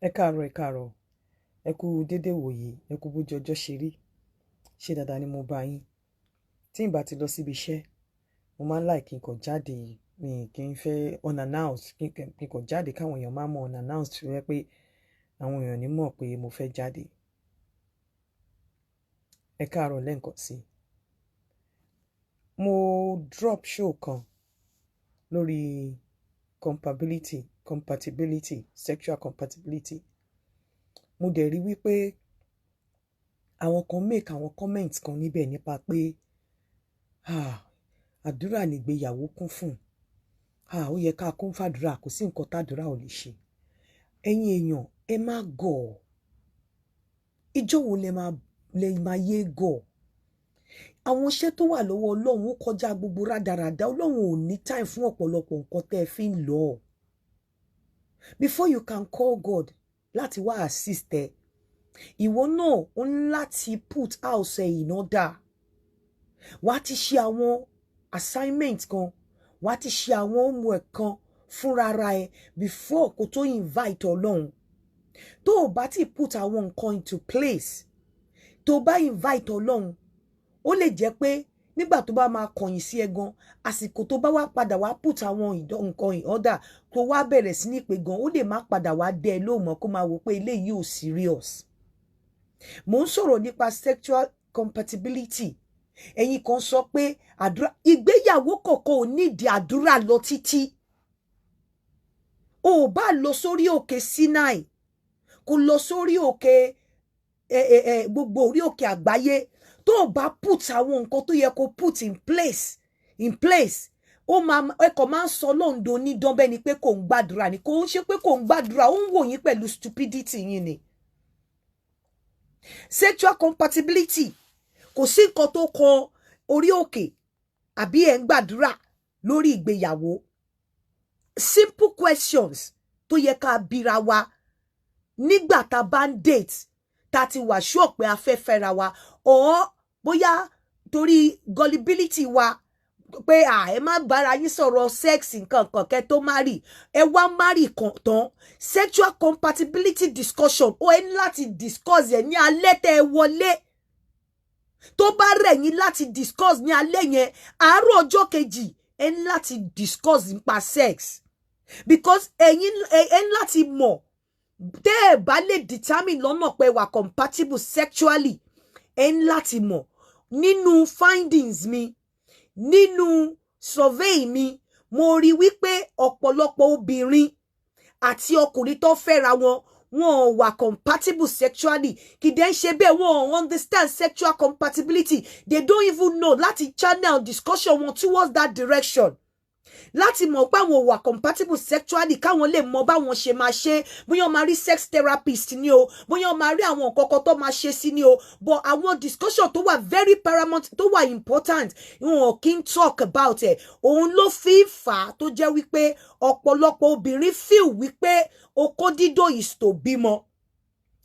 Ẹ káàárọ̀, ẹ kú dédé wòyí, ẹ kú bójú ọjọ́ ṣe rí. Ṣé dáadáa ni mo bá yín? Tí n bá ti lọ síbi iṣẹ́, mo máa ń like kí n kàn jáde, mi kì í fẹ́ unannounced, kí n kàn jáde káwọn èèyàn máa mọ̀ unannounced rẹ pé àwọn èèyàn ní mọ̀ pé mo fẹ́ jáde. Ẹ káàárọ̀ lẹ́ǹkan sí. Mo drop show kan lórí compatibility, sexual compatibility. Mo dẹ̀ rí wípé àwọn kan make àwọn comments kan níbẹ̀ nípa pé àdúrà nìgbéyàwó kún fún. Ó yẹ ká kún fàdúrà, kò sí nǹkan tàdúrà ò lè ṣe. Ẹ̀yin èèyàn, ẹ má gọ̀. Ìjọ́ wo lẹ máa yé gọ̀? Àwọn iṣẹ́ tó wà lọ́wọ́ Ọlọ́run ó kọjá gbogbo rádaràda. Ọlọ́run ò ní time fún ọ̀pọ̀lọpọ̀ nǹkan tẹ́ ẹ fi ń lọ. Before you can call God láti wá assist ẹ, ìwọ náà ó ní láti put house ẹ in order. Wàá ti ṣe àwọn assignment kan, wàá ti ṣe àwọn homework kan fúnra ẹ before kó tó invite Ọlọ́run. Tó o bá ti put àwọn nǹkan into place, tó o bá invite Ọlọ́run, ó lè jẹ́ pé nígbà tó bá máa kọ̀yìn sí ẹ gan, àsìkò tó bá wá padà wá put àwọn nǹkan in order tó wá bẹ̀rẹ̀ sí ní pé gan, ó lè má padà wá dé ẹ lóòmọ́ kó máa wò pé eléyìí ò serious. Mo ń sọ̀rọ̀ nípa sexual compatibility. Ẹ̀yin kan sọ pé àdúrà, ìgbéyàwó kọ̀ọ̀kan ò nídìí àdúrà lọ títí. O ò bá lọ sórí òkè Sinai, kò lọ sórí òkè gbogbo orí òkè àgbáyé, tó o bá put àwọn nǹkan tó yẹ kó put in place, ó máa ẹkọ máa ń sọ lóńdó ní dánbẹ́ ni pé kò ń gbàdúrà ni, kò ń ṣe pé kò ń gbàdúrà, ó ń wò yín pẹ̀lú stupidity yín ni. Sexual compatibility, kò sí nǹkan tó kan orí òkè àbí ẹ̀ ń gbàdúrà lórí ìgbéyàwó. Simple questions tó yẹ ká bira wa nígbà tá bá ń date, tá ti wà sure pé a fẹ́ fẹ́ra wa, or bóyá torí gullibility wa pé ẹ má bára yín sọ̀rọ̀ sex nǹkan kan kẹ́ tó marry, ẹ wá marry kan tán. Sexual compatibility discussion ó ẹ ní láti discuss ẹ ní alẹ́ tẹ́ ẹ wọlé. Tó bá rẹ̀ yín láti discuss ní alẹ́ yẹn, àárọ̀ ọjọ́ kejì ẹ ní láti discuss nípa sex, because ẹ ní láti mọ̀ tẹ́ ẹ bá lè determine lọ́nà pé wà compatible sexually. Ẹ ní láti mọ̀ nínú findings mi, nínú survey mi, mo rí wípé ọ̀pọ̀lọpọ̀ obìnrin àti ọkùnrin tó fẹ́ra wọn wà compatible sexually. Kì dẹ̀ ń ṣe bẹ́ẹ̀, wọn understand sexual compatibility. They don't even know láti channel discussion wọn towards that direction. Láti mọ̀ pé àwọn wà compatible sexually, káwọn lè mọ̀ báwọn ṣe máa ṣe, bóyá máa rí sex therapist ni o, bóyá máa rí àwọn nǹkan kan tó máa ṣe sí ni o. But àwọn discussion tó wà very paramount, tó wà important, wọn kì í talk about ẹ̀. Òun ló fi fà á tó jẹ́ wípé ọ̀pọ̀lọpọ̀ obìnrin feel wípé okó dídó is to bímọ.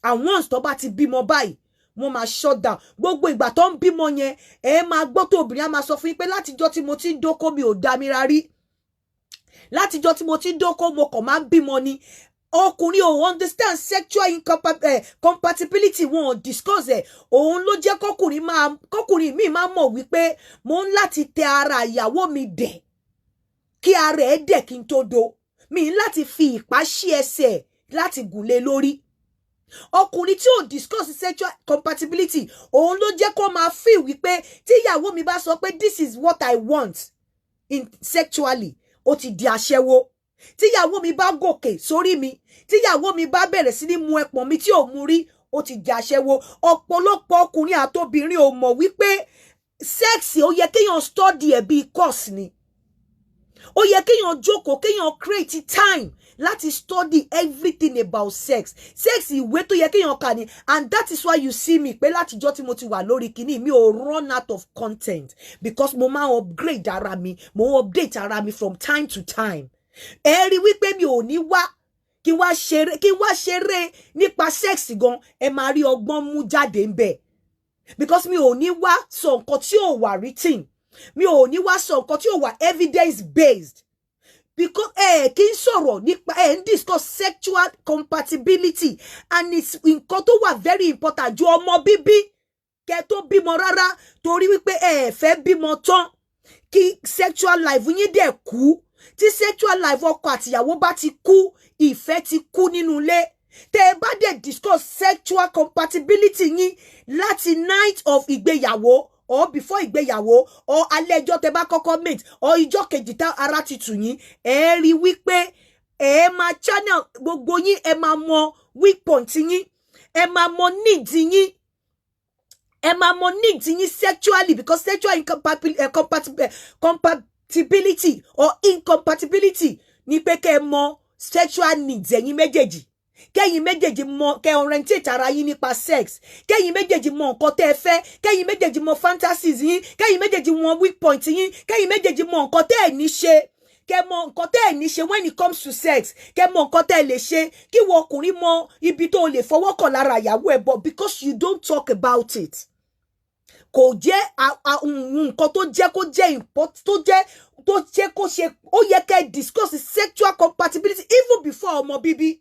And once tó bá ti bímọ báyìí, wọ́n máa shut down. Gbogbo ìgbà tó ń bímọ yẹn, ẹ máa gbọ́ tó obìnrin á máa sọ fún yín pé látijọ́ tí mo ti ń dóko mi ò dá mi rárí. Látijọ́ tí mo ti ń dóko mo kàn máa ń bímọ ni. Ọkùnrin ò understand sexual compatibility, wọn ò discuss ẹ̀. Òun ló jẹ́ kọkùnrin mi máa mọ̀ wípé mo ń láti tẹ ara ìyàwó mi dẹ̀ kí ara ẹ̀ dẹ̀ kí n tó do. Mi ń láti fi ìpá ṣí ẹsẹ̀ láti gùnlé lórí. Ọkùnrin tí ò discuss sexual compatibility, òun ló jẹ́ kó máa feel wípé tí ìyàwó mi bá sọ pé this is what I want in sexually, ó ti di aṣẹ́wó. Tí ìyàwó mi bá gòkè sórí mi, tí ìyàwó mi bá bẹ̀rẹ̀ sí ní mu ẹpọ̀n mi tí ò mu rí, ó ti di aṣẹ́wó. Ọ̀pọ̀lọpọ̀ ọkùnrin àtobìnrin ò mọ̀ wípé sex ó yẹ kéèyàn study ẹ̀ bí course ni. Ó yẹ kéèyàn jókòó, kéèyàn create time láti study everything about sex. Sex ìwé tó yẹ kéèyàn kà ni. And that is why you see me pé látijọ́ tí mo ti wà lórí kíní mi ò run out of content, because mo máa upgrade ara mi, mo update ara mi from time to time. Ẹ rí wípé mi ò ní wá kí wá ṣeré nípa sex gan, ẹ máa rí ọgbọ́n mú jáde ń bẹ̀. Because mi ò ní wá sọ nǹkan tí ò wà written, mi ò ní wá sọ nǹkan tí ò wà evidence based. because kí n sọ̀rọ̀ nípa discuss sexual compatibility, and it's nǹkan tó wà very important ju ọmọ bíbí kẹ́ tó bímọ rárá, torí wípé fẹ́ bímọ tán kí sexual life yín dẹ̀ kú. Tí sexual life ọkọ àtìyàwó bá ti kú, ìfẹ́ ti kú nínú ilé. Tẹ́ bá dẹ̀ discuss sexual compatibility yín láti night of ìgbéyàwó or before ìgbéyàwó or alẹ́ ọjọ́ tẹ́ bá kọ́kọ́ meet or ìjọ́ kejì tá ara ti tù yín, rí wípé máa channel gbogbo yín, máa mọ weak point yín, máa mọ needs yín, máa mọ needs yín sexually, because sexual compatibility or incompatibility ni pé kẹ́ mọ sexual needs ẹ̀yin méjèèjì. Kẹ́yin méjèèjì mọ, kẹ́ orientate ara yín nípa sex. Kẹ́yin méjèèjì mọ nǹkan tẹ́ fẹ́, kẹ́yin méjèèjì mọ fantasies yín, kẹ́yin méjèèjì mọ weak point yín, kẹ́yin méjèèjì mọ nǹkan tẹ́ ní ṣe. Kẹ́ mọ nǹkan tẹ́ ní ṣe when it comes to sex. Kẹ́ mọ nǹkan tẹ́ lè ṣe, kí wo ọkùnrin mọ ibi tó lè fọwọ́ kàn lára ìyàwó ẹ̀, but because you don't talk about it, kò jẹ́ nǹkan tó jẹ́ kó jẹ́ important, tó jẹ́ kó ṣe, ó yẹ kẹ́ discuss sexual compatibility even before ọmọ bíbí.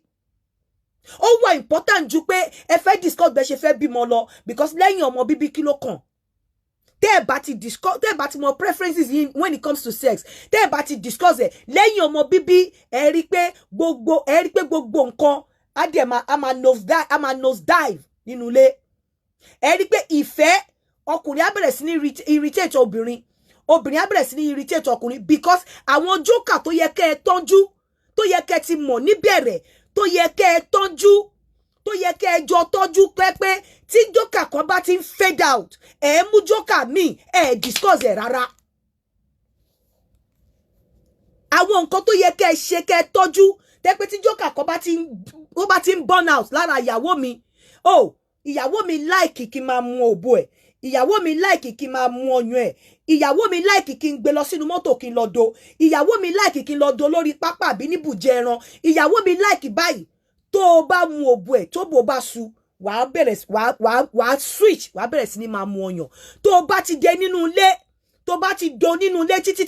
Ó wà important ju pé ẹ fẹ́ discuss bẹ́ ṣe fẹ́ bímọ lọ, because lẹ́yìn ọmọ bíbí kí ló kàn. Tẹ́ bá ti discuss, tẹ́ bá ti mọ preferences in when it comes to sex, tẹ́ bá ti discuss lẹ́yìn ọmọ bíbí, ẹ rí pé gbogbo nǹkan á dẹ̀ máa nose dive nínú ilé. Ẹ rí pé ìfẹ́ ọkùnrin á bẹ̀rẹ̀ sí ní irritate obìnrin, obìnrin á bẹ̀rẹ̀ sí ní irritate ọkùnrin, because àwọn joker tó yẹ kẹ́ ẹ tọ́jú, tó yẹ kẹ́ ti mọ̀ níbẹ̀rẹ̀, tó yẹ kẹ́ ẹ tọ́jú, tó yẹ kẹ́ ẹ jọ tọ́jú pé tí joker kan bá ti ń fade out, mú joker míì, discuss rárá. Àwọn nǹkan tó yẹ kẹ́ ẹ ṣe, kẹ́ ẹ tọ́jú, tẹ́ pé tí joker kan bá ti ń burn out lára ìyàwó mi. Ìyàwó mi like kí n máa mu òbò ẹ̀, ìyàwó mi like kí n máa mu ọyàn ẹ̀, ìyàwó mi like kí n gbé lọ sínú mọ́tò kí n lọ do, ìyàwó mi like kí n lọ do lórí pápá àbí níbùjẹ ẹran, ìyàwó mi like báyìí. Tó o bá mu òbò ẹ̀, tó bò bá su, wàá switch, wàá bẹ̀rẹ̀ sí ní máa mu ọyàn. Tó o bá ti dé nínú ilé, tó bá ti do nínú ilé títí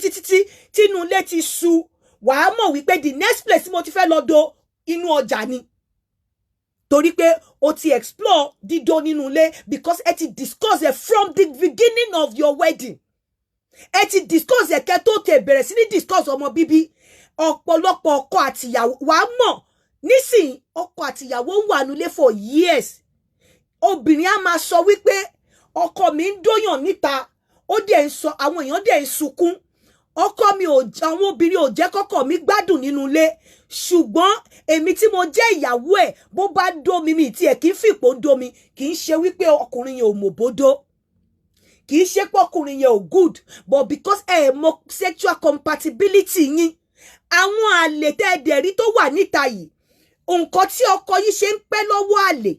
tí inú ilé ti su, wàá mọ̀ wípé the next place mo ti fẹ́ lọ do inú ọjà ni. Torí pé o ti explore dídó nínú ilé, because ẹ ti discuss from the beginning of your wedding. Ẹ ti discuss kẹ́ tó tẹ̀ bẹ̀rẹ̀ sí ní discuss ọmọ bíbí. Ọ̀pọ̀lọpọ̀ ọkọ àtìyàwó wàá mọ̀ nísìnyí, ọkọ àtìyàwó wà nílé for years. Obìnrin á máa sọ wípé ọkọ mi ń dóyàn níta, ó dẹ̀ ń sọ, àwọn èèyàn dẹ̀ ń sunkún. Ọkọ mi àwọn obìnrin ò jẹ́ kọ́kọ́ mi gbádùn nínú ilé, ṣùgbọ́n èmi tí mo jẹ́ ìyàwó ẹ̀, bó bá dó mi tí ẹ̀ kì í fìpò dó mi, kì í ṣe wípé ọkùnrin yẹn ò mọ̀ bódó, kì í ṣe pé ọkùnrin yẹn ò good, but because mọ sexual compatibility yín. Àwọn àlè tẹ́ dẹ̀ rí tó wà níta yìí, nǹkan tí ọkọ yín ṣe ń pẹ́ lọ́wọ́ àlè,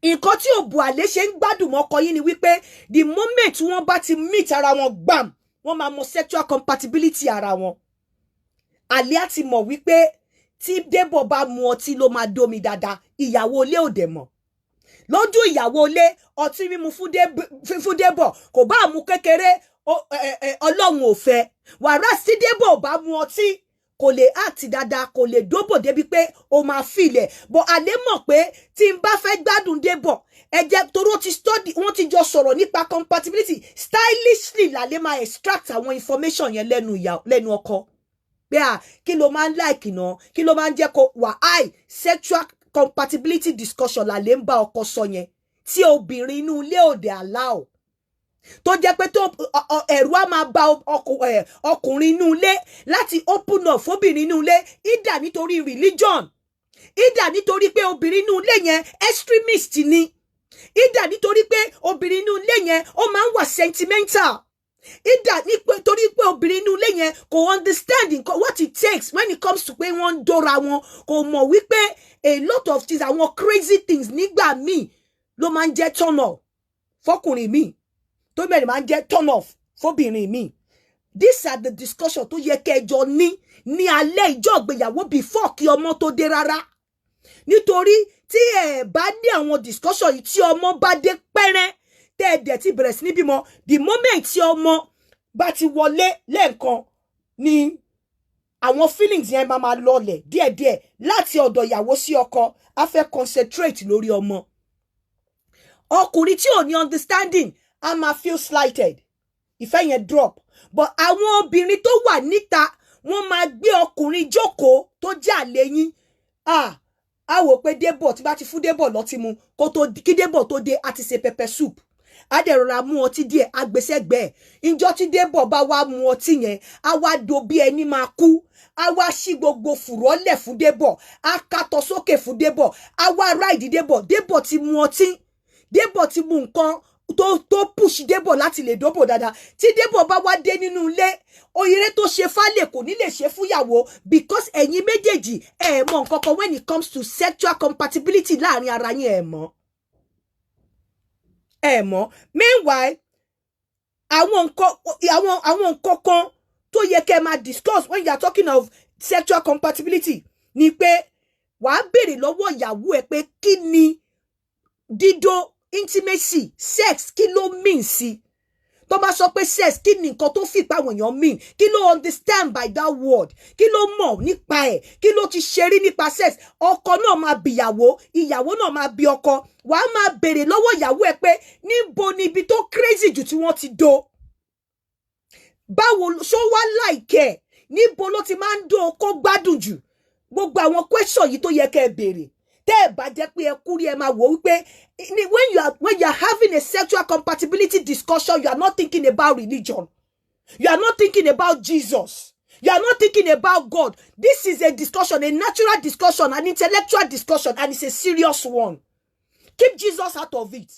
nǹkan tí òbò àlè ṣe ń gbádùn mọ́ ọkọ yín ni wípé the moment wọ́n bá ti meet ara wọn gbàm, wọ́n máa mọ sexual compatibility ara wọn. Àlè á ti mọ̀ wípé tí Débọ̀ bá mu ọtí ló máa dómi dáadáa, ìyàwó ilé ò dẹ̀ mọ̀. Lójú ìyàwó ilé, ọtí mímu fún Débọ̀ kò bá mu kékeré, Ọlọ́run ò fẹ́. Wàrà sí Débọ̀ ò bá mu ọtí, kò lè act dáadáa, kò lè dóbò débi pé o máa fìlẹ̀. But àlè mọ̀ pé tí n bá fẹ́ gbádùn Débọ̀, torí ó ti study, wọ́n ti jọ sọ̀rọ̀ nípa compatibility, stylishly làlè máa extract àwọn information yẹn lẹ́nu ọkọ. Pé kí ló máa ń like náà, kí ló máa ń jẹ́ kó wà sexual compatibility discussion làlè ń bá ọkọ sọ yẹn, tí obìnrin inú ilé òde allow. Tó jẹ́ pé tó ẹ̀rù á máa ba ọkùnrin inú ilé láti open up fóbìnrin inú ilé, ìdá nítorí religion, ìdá nítorí pé obìnrin inú ilé yẹn extremist ni, ìdá nítorí pé obìnrin inú ilé yẹn ó máa ń wà sentimental, ìdá nítorí pé obìnrin inú ilé yẹn kò understand what it takes when it comes to pé wọ́n ń dóra wọn, kò mọ̀ wípé a lot of things, àwọn crazy things nígbà míì ló máa ń jẹ́ turn off fọkùnrin míì, tó bẹ̀rẹ̀ máa ń jẹ́ turn off fóbìnrin míì. These are the discussion tó yẹ kẹjọ ní alẹ́ ìjọ ìgbéyàwó before kí ọmọ tó dé rárá. Nítorí tí ẹ bá ní àwọn discussion yìí, tí ọmọ bá dé pẹ́rẹ́, tẹ́ ẹ dẹ̀ ti bẹ̀rẹ̀ sí ní bímọ, the moment tí ọmọ bá ti wọlé lẹ́ẹ̀kan ni àwọn feelings yẹn máa lọlẹ̀ díẹ̀díẹ̀ láti ọ̀dọ̀ ìyàwó sí ọkọ a fẹ́ concentrate lórí ọmọ. Ọkùnrin tí ò ní understanding a máa feel slighted, ìfẹ́ yẹn drop. But àwọn obìnrin tó wà níta wọ́n máa gbé ọkùnrin jókòó tó jẹ́ àlè yín. A wò pé Débọ̀ tí bá ti fún Débọ̀ lọ́tí mu kó tó kí Débọ̀ tó dé a ti ṣe pepper soup. A dẹ̀ rọra mú ọtí díẹ̀ agbésẹ́gbẹ́ ẹ̀. Ìjọ́ tí Débọ̀ bá wá mu ọtí yẹn a wá do bí ẹni máa kú. A wá ṣí gbogbo fùrọ́lẹ̀ fún Débọ̀. A kàtọ̀ sókè fún Débọ̀. A wá ráìdì Débọ̀. Débọ̀ ti mu ọtí. Débọ̀ ti mu nǹkan tó push Débọ̀ láti lè dóbò dáadáa. Tí Débọ̀ bá wá dé nínú ilé, oyere tó ṣe fálè kò ní lè ṣe fúyàwó because ẹ̀yin méjèèjì ẹ mọ̀ nǹkan kan when it comes to sexual compatibility láàrin ara yín ẹ mọ̀. Ẹ mọ̀. Meanwhile, àwọn nǹkan kan tó yẹ kẹ́ máa discuss when you are talking of sexual compatibility ni pé wàá béèrè lọ́wọ́ ìyàwó ẹ pé kí ni dídó intimacy sex kí ló mean sí. Tó bá sọ pé sex kí ni nǹkan tó fi pa àwọn èèyàn mean, kí ló understand by that word, kí ló mọ̀ nípa ẹ̀, kí ló ti ṣe rí nípa sex. Ọkọ náà máa bi ìyàwó, ìyàwó náà máa bi ọkọ. Wàá máa béèrè lọ́wọ́ ìyàwó ẹ pé níbo ni ibi tó crazy jù tí wọ́n ti dó. Báwo ṣó wá like ẹ̀, níbo ló ti máa ń dó kó gbádùn jù. Gbogbo àwọn question yìí tó yẹ kẹ́ béèrè. Tẹ́ ẹ bá jẹ́ pé ẹ kúrí ẹ máa wò wípé when you are having a sexual compatibility discussion, you are not thinking about religion. You are not thinking about Jesus. You are not thinking about God. This is a discussion, a natural discussion, an intellectual discussion, and it's a serious one. Keep Jesus out of it.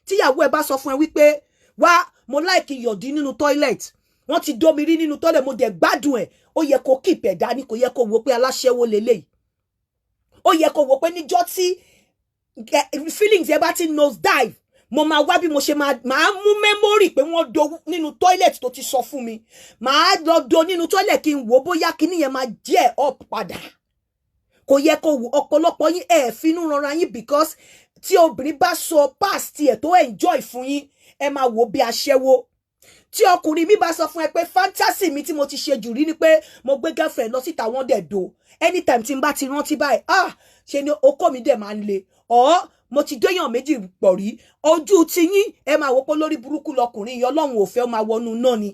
Tíyàwó ẹ bá sọ fún ẹ wípé wá mo like ìyọ̀dí nínú toilet. Wọ́n ti dómi rí nínú toilet mo dẹ̀ gbádùn ẹ̀. Ó yẹ kó keep ẹ̀ dání, kò yẹ kó wò pé aláṣẹ́wó lélẹ́yìí. Ó yẹ kó wò pé níjọ́ tí feelings ẹ bá ti nose dive, mo máa wá bí mo ṣe máa mú memory pé wọ́n do nínú toilet tó ti sọ fún mi. Màá lọ do nínú toilet kí n wò bóyá kíní yẹn máa jẹ́ up padà. Kò yẹ kó wò ọ̀pọ̀lọpọ̀ yín finú ranra yín because tí obìnrin bá sọ past ẹ̀ tó enjoy fún yín, ẹ máa wò bí aṣẹ́wó. Tí ọkùnrin mi bá sọ fún ẹ pé fantasy mi tí mo ti ṣe jù rí ni pé mo gbé girlfriend lọ síta wọ́n dẹ̀ do. Anytime tí n bá ti rántí báyìí, ṣe ni okó mi dẹ̀ máa ń le. Mo ti dóyàn méjì pọ̀ rí. Ojú ti yín ẹ máa wò pé lórí burúkú lọkùnrin yìí Ọlọ́run ò fẹ́ ó máa wọnú náà ni.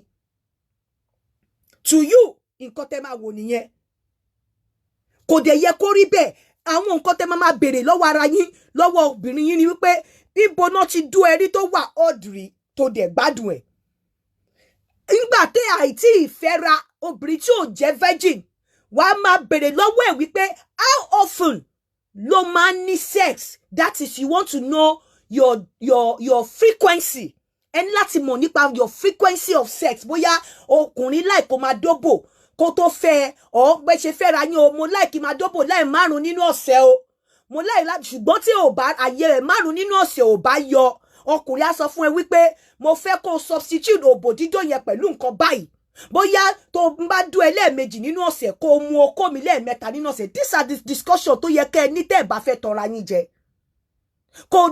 To you, nǹkan tẹ́ máa wò nìyẹn. Kò dẹ̀ yẹ kó rí bẹ́ẹ̀. Àwọn nǹkan tẹ́ máa béèrè lọ́wọ́ ara yín, lọ́wọ́ obìnrin yín ni wípé ibo náà ti dó ẹrí tó wà ọ̀dùrí tó dẹ̀ gbádùn ẹ̀. Nígbà tẹ́ àìtí ìfẹ́ra obìnrin tí ò jẹ́ virgin, wàá máa béèrè lọ́wọ́ ẹ̀ wípé how often ló máa ní sex. That is, you want to know your frequency. Ẹni láti mọ̀ nípa your frequency of sex. Bóyá ọkùnrin like kó máa dóbò kó tó fẹ́ ọ bẹ́ ṣe fẹ́ra yín o. Mo like máa dóbò láì márùn nínú ọ̀sẹ̀ o. Mo like láti ṣùgbọ́n tí ò bá ayé rẹ̀ márùn nínú ọ̀sẹ̀ ò bá yọ. Ọkùnrin á sọ fún ẹ wípé mo fẹ́ kó substitute òbò dídó yẹn pẹ̀lú nǹkan báyìí. Bóyá tó bá dún ẹ lẹ́ẹ̀mejì nínú ọ̀sẹ̀ kó mu okó mi lẹ́ẹ̀mẹ́ta nínú ọ̀sẹ̀. These are the discussion tó yẹ kẹ́ ẹ ní tẹ́ ẹ bá fẹ́ tọra yín jẹ. Kó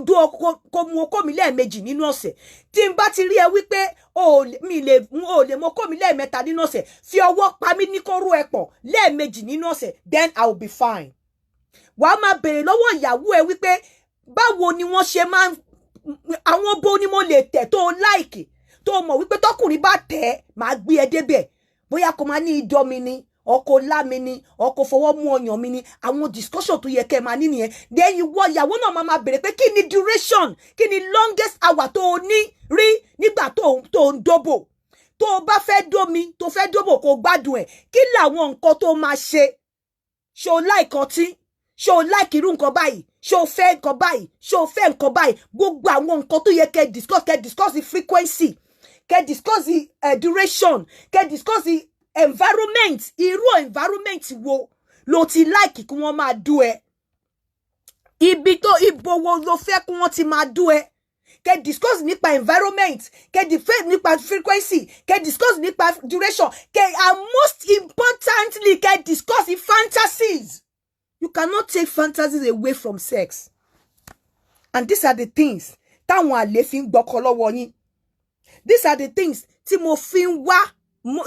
mu okó mi lẹ́ẹ̀mejì nínú ọ̀sẹ̀. Tí n bá ti rí ẹ wípé o lè mu okó mi lẹ́ẹ̀mẹ́ta nínú ọ̀sẹ̀, fi ọwọ́ pa mí ní kó rú ẹ pọ̀ lẹ́ẹ̀mejì nínú ọ̀sẹ̀, then I will be fine. Wàá máa béèrè lọ́wọ́ ìyàwó ẹ wípé báwo ni wọ́n ṣe máa àwọn bo ni mo lè tẹ̀ tó like tó mọ̀ wípé tọkùnrin bá tẹ̀ máa gbé ẹ débẹ̀. Bóyá kó máa ní idọ́ mi ni, ọkọ lá mi ni, ọkọ fọwọ́ mú ọyàn mi ni. Àwọn discussion tó yẹ kẹ́ máa ní nìyẹn. Then ìyàwó náà máa béèrè pé kí ni duration, kí ni longest hour tó ní rí nígbà tó ń dóbò. Tó o bá fẹ́ dómi, tó fẹ́ dóbò kó gbádùn ẹ̀. Kí làwọn nǹkan tó máa ṣe? Ṣé o like ọtí? Ṣé o like irú nǹkan báyìí? Ṣé o fẹ́ nǹkan báyìí? Ṣé o fẹ́ nǹkan báyìí? Gbogbo àwọn nǹkan tó yẹ kẹ́ discuss the frequency, kẹ́ discuss the duration, kẹ́ discuss the environment. Irú environment wo lo ti like kí wọ́n máa dú ẹ? Ibo wo lo fẹ́ kí wọ́n ti máa dú ẹ? Kẹ́ discuss nípa environment, kẹ́ discuss nípa frequency, kẹ́ discuss nípa duration, and most importantly, kẹ́ discuss the fantasies. You cannot take fantasies away from sex. And these are the things táwọn àlè fi ń gbọ́kọ lọ́wọ́ yín. These are the things tí mo fi ń wá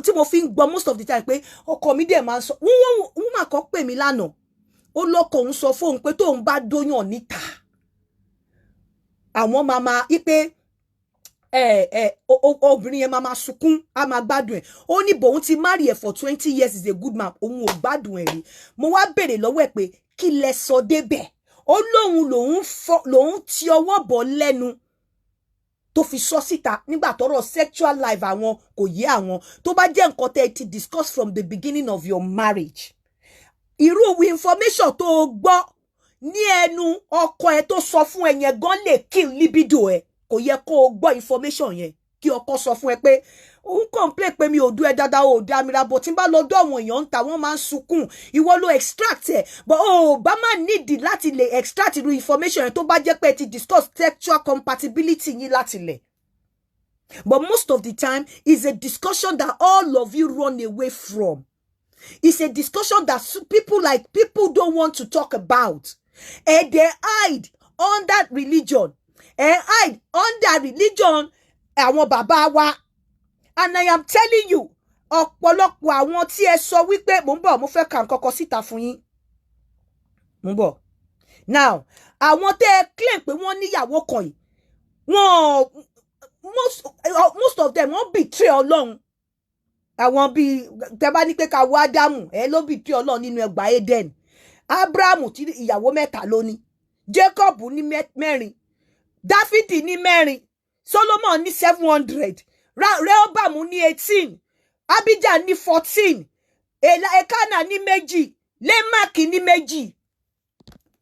tí mo fi ń gbọ́ most of the time pé ọkọ mi dẹ̀ máa ń sọ wọ́n máa kọ́ pè mí lánàá ó lọ́kọ òun sọ fóun pé tóun bá dóyàn níta àwọn máa ipe obìnrin yẹn máa sunkún á máa gbádùn ẹ̀ ó ní bòun ti marry ẹ̀ for 20 years is a good man òun ò gbádùn ẹ̀ rí mo wá béèrè lọ́wọ́ ẹ̀ pé kí lẹ sọ débẹ̀ ó lòun ti ọwọ́ bọ̀ lẹ́nu tó fi sọ síta nígbà tọ́rọ̀ sexual life àwọn kò yé àwọn tó bá jẹ́ nǹkan tẹ́ ti discuss from the beginning of your marriage irú information tó gbọ́ ní ẹnu ọkọ ẹ tó sọ fún ẹ yẹn gan lè kill libido ẹ kò yẹ kó o gbọ́ information yẹn kí ọkọ sọ fún ẹ pé òun complain pé mi ò dú ẹ dáadáa ò dá mi ra bó tí n bá lọ dọ́ àwọn èèyàn ń ta wọ́n máa ń sunkún ìwọ ló extract ẹ̀ but bá má nídìí láti lè extract irú information yẹn tó bá jẹ́ pé ẹ ti discuss sexual compatibility yín láti lẹ̀ but most of the time is a discussion that all of you run away from. It's a discussion that people don't want to talk about. And they hide under religion. Àwọn bàbá wa. And I am telling you, ọ̀pọ̀lọpọ̀ àwọn tí ẹ sọ wípé mo ń bọ̀ mo fẹ́ kà nǹkankan síta fún yín. Mo ń bọ̀. Now, àwọn tẹ́ claim pé wọ́n níyàwó kan yìí. Most of them wọ́n betray Ọlọ́run. Àwọn bí tẹ́ bá ní pé ká wo Ádámù ló betray Ọlọ́run nínú ẹgbà Eden. Abrahamu tí ìyàwó mẹ́ta ló ní. Jacob ní 4. Dáfídì ní 4. Solomon ní 700. Rehoboam ní 18. Abijah ní 14. Elkanah ní 2. Lemak ní 2.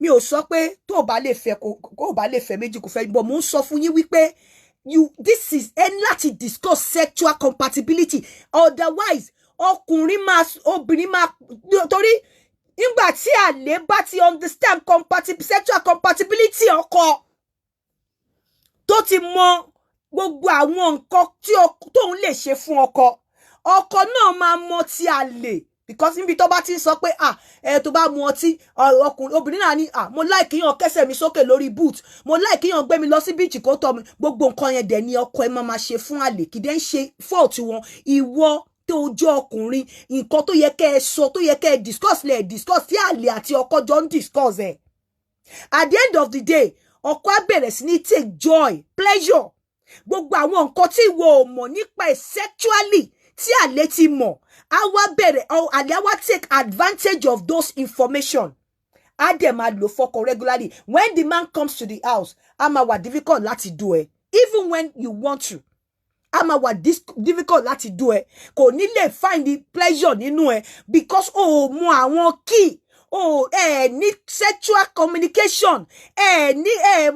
Mi ò sọ pé tó bá lè fẹ́ kó bá lè fẹ́ méjì kò fẹ́ but mo ń sọ fún yín wípé this is láti discuss sexual compatibility otherwise ọkùnrin obìnrin máa torí nígbà tí àlè bá ti understand sexual compatibility ọkọ tó ti mọ gbogbo àwọn nǹkan tí tóun lè ṣe fún ọkọ náà máa mọ ti àlè because níbi tó bá ti sọ pé tó bá mu ọtí ọkùnrin obìnrin náà ní mo like yàn kẹsẹ̀ mi sókè lórí boot mo like yàn gbé mi lọ sí beach kó tọ́ mi gbogbo nǹkan yẹn dẹ̀ ni ọkọ ẹ máa ṣe fún àlè kì í dẹ́ ń ṣe fault wọn ìwọ tó jẹ́ ọkùnrin nǹkan tó yẹ kẹ́ ẹ sọ tó yẹ kẹ́ ẹ discuss tí àlè àti ọkọ jọ ń discuss ẹ̀ at the end of the day ọkọ á bẹ̀rẹ̀ sí ní take joy pleasure gbogbo àwọn nǹkan tí ìwọ ò mọ̀ nípa ẹ̀ sexually tí àlè ti mọ̀ àlè á wá take advantage of those information á dẹ̀ máa lò fọ́kọ regularly when the man comes to the house á máa wà difficult láti do ẹ even when you want to á máa wà difficult láti do ẹ kò ní lè find the pleasure nínú ẹ because o mọ àwọn key ní sexual communication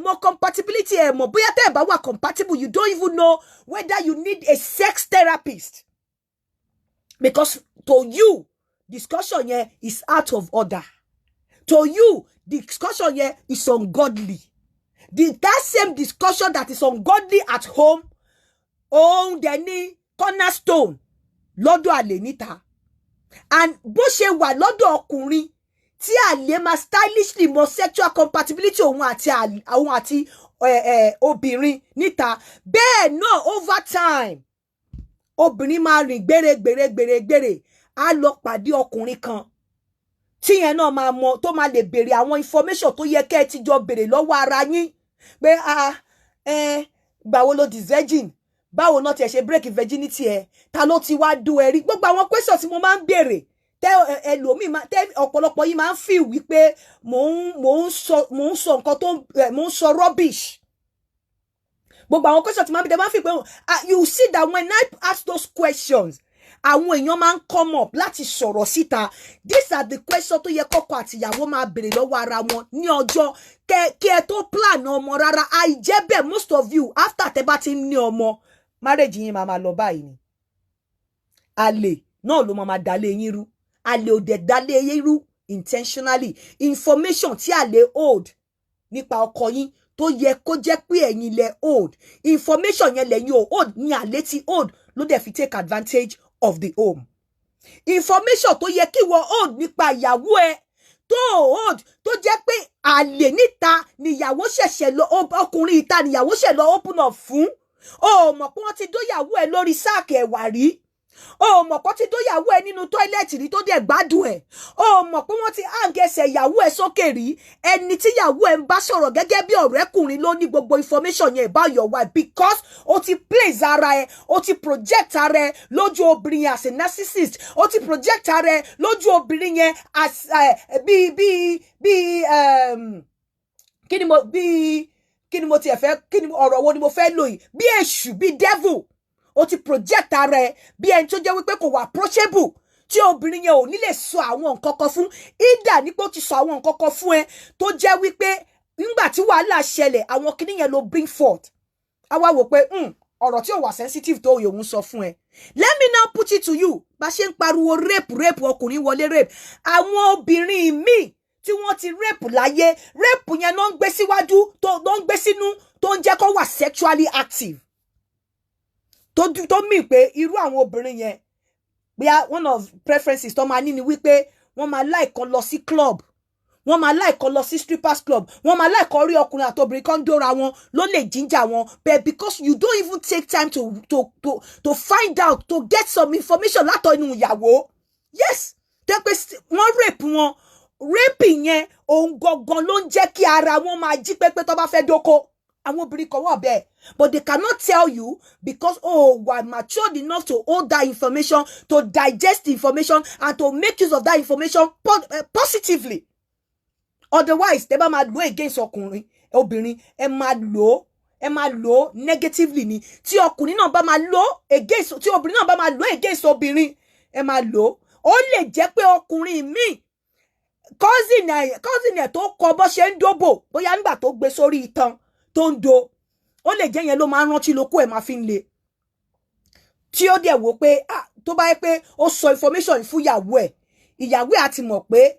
mọ compatibility mọ bóyá tẹ́ ẹ bá wà compatible you don't even know whether you need a sex therapist because to you discussion here is out of order to you discussion here is ungodly that same discussion that is ungodly at home dẹ̀ ní cornerstone lọ́dọ̀ àlè níta and bó ṣe wà lọ́dọ̀ ọkùnrin tí àlè máa stylishly mọ sexual compatibility òun àti obìnrin níta bẹ́ẹ̀ náà over time obìnrin máa rìn gbèrè á lọ pàdé ọkùnrin kan tí yẹn náà máa mọ tó máa lè béèrè àwọn information tó yẹ kẹ́ ẹ ti jọ béèrè lọ́wọ́ ara yín pé gbàwo ló di virgin báwo náà tiẹ̀ ṣe break virginity ẹ̀ ta ló ti wá dún ẹ rí gbogbo àwọn question tí mo máa ń béèrè ẹlòmíì ọ̀pọ̀lọpọ̀ yìí máa ń feel wípé mò ń sọ nǹkan tó mò ń sọ rubbish gbogbo àwọn questions tí máa ń bí máa ń feel pé you see that when I ask those questions àwọn èèyàn máa ń come up láti sọ̀rọ̀ síta these are the questions tó yẹ kọ́kọ́ àtìyàwó máa béèrè lọ́wọ́ ara wọn ní ọjọ́ kí ẹ tó plan ọmọ rárá àìjẹ́ bẹ́ẹ̀ most of you after tẹ́ bá ti ń ní ọmọ marriage yín máa lọ báyìí ni àlè náà ló máa dalé yín rú àlè ò dẹ̀ dalé yín rú intentionally information tí àlè hold nípa ọkọ yín tó yẹ kó jẹ́ pé ẹ̀yin lẹ hold information yẹn lẹ́yìn ò hold ní àlè ti hold ló dẹ̀ fi take advantage of the home information tó yẹ kí wọ́n hold nípa ìyàwó ẹ tó hold tó jẹ́ pé àlè níta níyàwó ṣẹ̀ṣẹ̀ lọ ọkùnrin ìta níyàwó ṣẹ̀ lọ open up fún o mọ̀ pé wọ́n ti dóyàwó ẹ lórí sáàkì ẹ̀wà rí o mọ̀ pé ti dóyàwó ẹ nínú tọ́ílẹ̀tì rí tó dẹ̀ gbádùn ẹ̀, o mọ̀ pé wọ́n ti hàǹgẹ̀sẹ̀ ìyàwó ẹ sókè rí, ẹni tí ìyàwó ẹ ń bá sọ̀rọ̀ gẹ́gẹ́ bí ọ̀rẹ́kùnrin ló ní gbogbo information yẹn about your wife because o ti place ara ẹ, o ti project ara ẹ lójú obìnrin yẹn as a narcissist, o ti project ara ẹ lójú obìnrin yẹn as kí ni mo tiẹ̀ fẹ́, ọ̀rọ̀ wo ni mo fẹ́ lò yìí, bí èṣù, bí devil. O ti project ara ẹ bí ẹni tó jẹ́ wípé kò wà approachable, tí obìnrin yẹn ò ní lè sọ àwọn nǹkan kan fún, ìdá nípò ti sọ àwọn nǹkan kan fún ẹ tó jẹ́ wípé nígbà tí wàhálà ṣẹlẹ̀ àwọn kinní yẹn ló bring forth. A wá wò pé ọ̀rọ̀ tí ò wà sensitive tó òye òun sọ fún ẹ. Let me now put it to you. Bá ṣe ń pariwo rape ọkùnrin wọlé rape, àwọn obìnrin míì tí wọ́n ti rape láyé, rape yẹn ló ń gbé síwájú, ló ń gbé sínú, tó ń jẹ́ kó wà sexually active. Tó mì pé irú àwọn obìnrin yẹn bí one of preferences tó máa ní ni wípé wọ́n máa like kan lọ sí club, wọ́n máa like kan lọ sí strippers club, wọ́n máa like kan rí ọkùnrin àti obìnrin kan dóra wọn ló lè ginger wọn, but because you don't even take time to find out, to get some information látọ̀ inú ìyàwó. Yes, tẹ́ pé wọ́n rape wọn, rape yẹn òun gangan ló ń jẹ́ kí ara wọn máa jí pépé tó bá fẹ́ dóko. Àwọn obìnrin kan wà bẹ́ẹ̀, but they cannot tell you because we're matured enough to hold that information, to digest the information and to make use of that information positively. Otherwise tẹ́ bá máa lò against ọkùnrin obìnrin, ẹ máa lò negatively ni. Tí ọkùnrin náà bá máa lò against, tí obìnrin náà bá máa lò against obìnrin, ẹ máa lò. Ó lè jẹ́ pé ọkùnrin míì cousin ẹ̀ tó kọ bó ṣe ń dóbò, bóyá nígbà tó gbé sórí itan tó ń do, ó lè jẹ́ yẹn ló máa rántí lóko ẹ̀ máa fi ń le. Tí ó dẹ̀ wò pé tó bá yẹ pé ó sọ information fún ìyàwó ẹ̀ á ti mọ̀ pé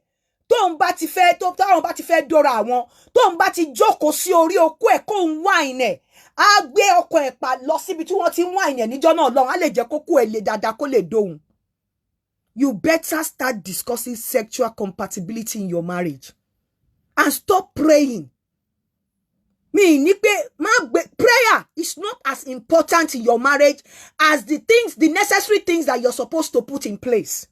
táwọn bá ti fẹ́ dóra àwọn, tóun bá ti jókòó sí orí okó ẹ̀ kó ń wáìn ẹ̀, á gbé ọkọ ẹ̀ pa lọ síbi tí wọ́n ti ń wáìn ẹ̀ níjọ́ náà lọ́hùn, á lè jẹ́ kókó ẹ̀ le dáadáa kó lè dóhùn. You better start discussing sexual compatibility in your marriage and stop praying. Prayer is not as important in your marriage as the necessary things that you're supposed to put in place.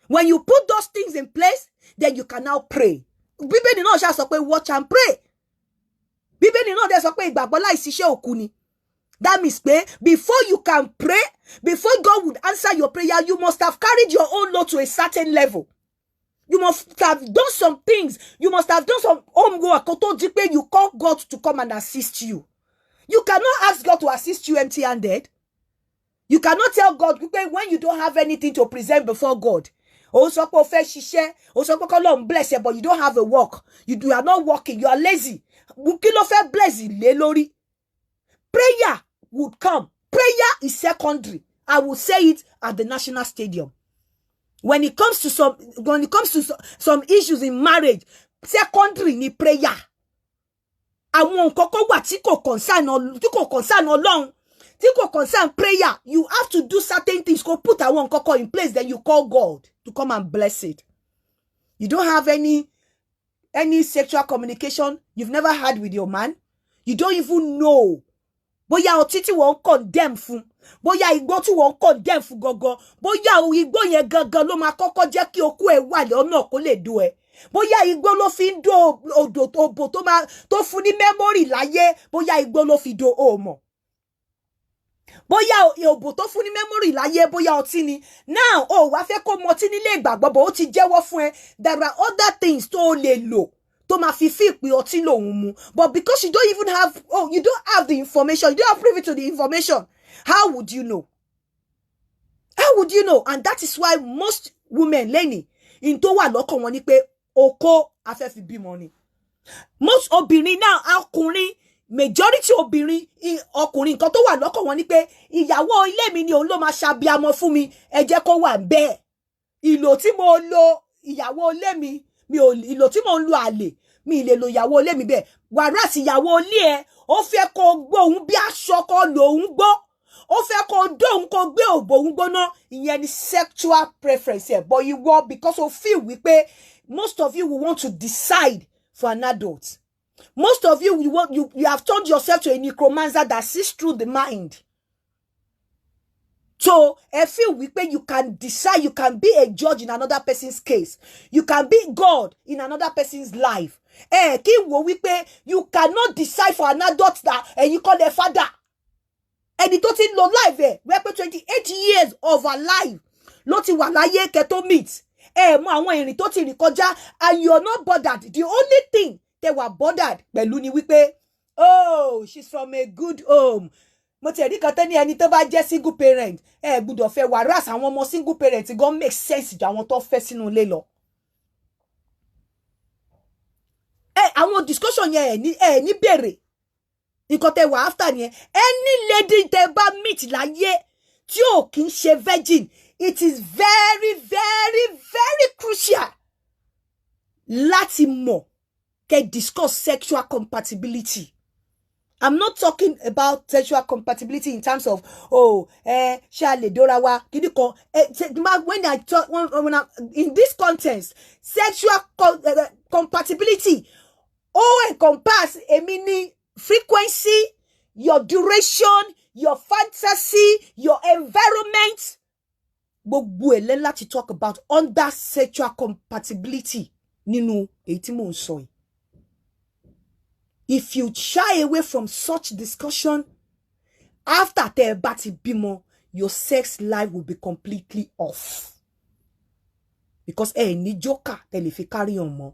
When you put those things in place, then you can now pray. Bíbélì náà ṣá sọ pé watch and pray. Bíbélì náà dẹ̀ sọ pé ìgbàgbọ́ láìsí iṣẹ́ òkú ni. That means before you can pray, before God would answer your prayer, you must have carried your own load to a certain level. You must have done some things. You must have done some homework. You call God to come and assist you. You cannot ask God to assist you empty-handed. You cannot tell God when you don't have anything to present before God. Also, bless you, but you don't have a work. You are not working. You are lazy. Prayer would come. Prayer is secondary. I will say it at the National Stadium. When it comes to some issues in marriage, secondary ni prayer. Àwọn koko wà tí kò concern Ọlọ́run, tí kò concern prayer. You have to do certain things. Go put àwọn koko in place, then you call God to come and bless it. You don't have any sexual communication you've never had with your man. You don't even know. Bóyá ọtí tí wọ́n condemn fún, bóyá igbó tí wọ́n condemn fún gangan, bóyá igbó yẹn gangan ló máa kọ́kọ́ jẹ́ kí okú ẹ̀ wà lọ́nà kó lè do ẹ̀. Bóyá igbó ló fi ń do òbò tó fún ní memory láyé, bóyá igbó ló fi do mọ̀. Bóyá òbò tó fún ní memory láyé, bóyá ọtí ni. Now, wá fẹ́ kó mu ọtí nílé ìgbàgbọ́, bó ti jẹ́wọ́ fún ẹ. There are other things tó lè lò. To ma fi feel pé ọtí lòun mu, but because you don't even have the information, you don't have privy to the information, how would you know? How would you know? And that is why most women lẹ́ni in tó wà lọ́kàn wọn ni pé oko afẹ́ fi bímọ ni. Most obìnrin náà ọkùnrin, majority obìnrin ọkùnrin nǹkan tó wà lọ́kàn wọn ni pé ìyàwó ilé mi ni òun ló máa ṣàbíamọ fún mi, ẹ jẹ́ kó wà ńbẹ̀. Ìlò tí mo lò ìyàwó ilé mi, ìlò tí mo ń lo àlè, mi lè lo ìyàwó ilé mi bẹ́ẹ̀. Wàrà sí ìyàwó ilé ẹ, ó fẹ́ kó gbóhùn bí aṣọ kó lòun gbọ́. Ó fẹ́ kó dóhùn kó gbé òbòhùn gbóná. Ìyẹn ni sexual preference ẹ. But you want, because of feel wípé most of you will want to decide for an adult. Most of you you have turned yourself to a necromancer that sees through the mind. So, I feel you can decide, you can be a judge in another person's case. You can be God in another person's life. You cannot decide for an adult that and you call their father. And it doesn't know life. We're 28 years of our life. Loti wà láyé kẹ́ tó meet. Mọ àwọn ìrìn tó ti rìn kọjá, and you're not bothered. The only thing they were bothered pẹ̀lú ni wípé, oh, she's from a good home. Mo ti rí kan tán ní ẹni tó bá jẹ́ single parent, gbọ́dọ̀ fẹ́ whereas àwọn ọmọ single parent gan make sense ju àwọn tó fẹ́ sínú ilé lọ. Àwọn discussion yẹn ní bẹ̀rẹ̀. Nǹkan tẹ́ wà after yẹn. Any lady tẹ́ bá meet láyé tí ò kì í ṣe virgin, it is very, very, very crucial láti mọ̀ kẹ́ discuss sexual compatibility. I'm not talking about sexual compatibility in terms of, shale dorawa, kidiko. When I talk, in this context, sexual compatibility, encompass a mini frequency, your duration, your fantasy, your environment. Gbogbo ẹ̀ láti talk about under sexual compatibility nínú èyí tí mò ń sọ yìí. If you shy away from such discussion, after tẹ́ bá ti bímọ, your sex life will be completely off. Because ní joker tẹ́ lè fi carry on mọ́.